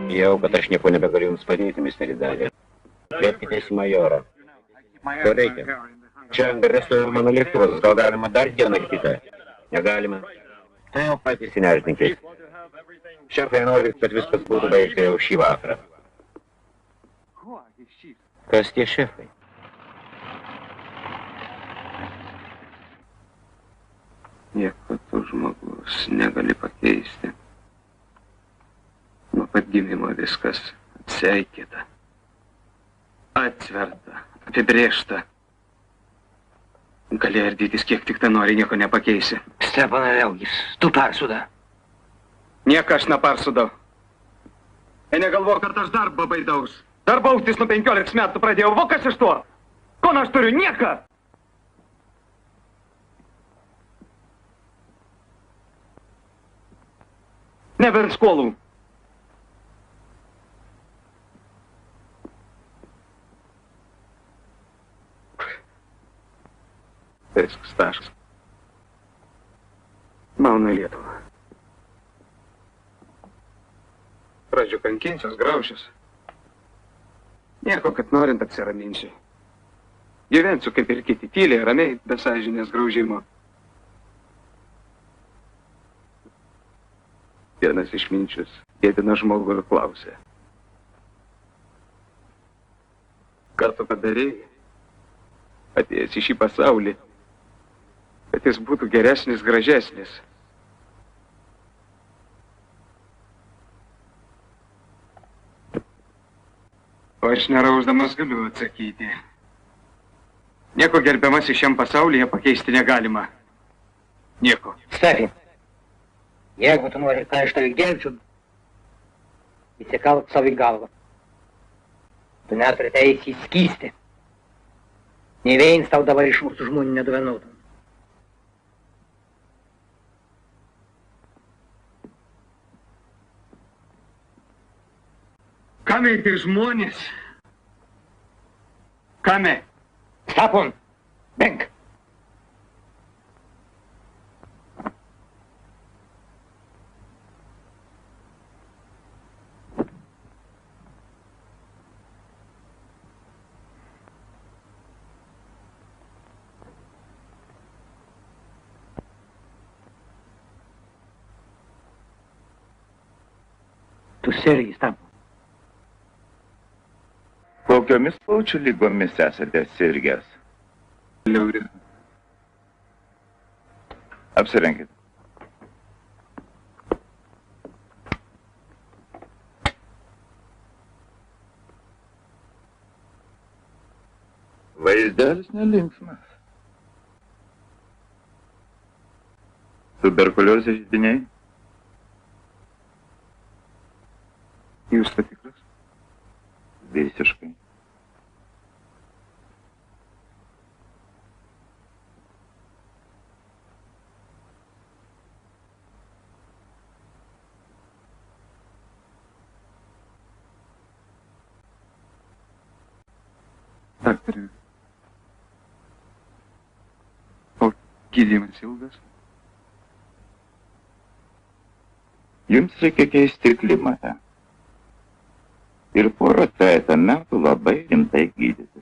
Jau, kad aš nieko nebegaliu jums padėti, misteri Dalį. Kreipkitės į majorą. Ko reikia? Čia angare stovi mano lėktuvas. Gal galima dar dieną kitą? Negalima. Tai jau patys įnežninkais. Šefai nori, kad viskas būtų baigta jau šį vakarą. Kas tie šefai? Nieko tu žmogus negali pakeisti. Nuo pat gimimo viskas atseikėta, atverta, apibrėžta. Gali ardytis kiek tik tai nori, nieko nepakeisi. Stepanaleugis, tu persūda. Nieko aš nepersūdau. Ir negalvo, kad aš darbą baidaus. Darbautis nuo 15 metų pradėjau. O kas iš to? Ko aš turiu? Nieką! Nebent skolų. Viskas taškas. Mauna į Lietuvą. Pradžiu kankinsios, graušius. Nieko, kad norint apsiraminsiu. Gyvensiu kaip ir kiti, tyliai, ramiai, be sąžinės graužimo. Vienas išminčius kėtina žmogų ir klausė. Ką tu padarėjai, atėjęs į šį pasaulį, kad jis būtų geresnis, gražesnis. O aš nerausdamas galiu atsakyti. Nieko gerbiamas šiam pasaulyje pakeisti negalima. Nieko. Stefi, jeigu tu nori, ką aš tavai gelbčiu, įsikalk savo į galvą. Tu neturi teisę įskysti. Nei vienas tau dabar iš mūsų žmonių nedovanautum. Kame tai žmonės? Kame? Stapon, benk! Tu sergi, Stapon. Kokiomis plaučių lygomis esate sirgęs? Liauris. Apsirenkit. Vaizdelis nelinksmas. Tuberkuliozės židiniai? Jūs patikras? Visiškai. Daktare, o gydymas ilgas? Jums reikia keisti klimatą. Ir porą trejetą metų labai rimtai gydyti.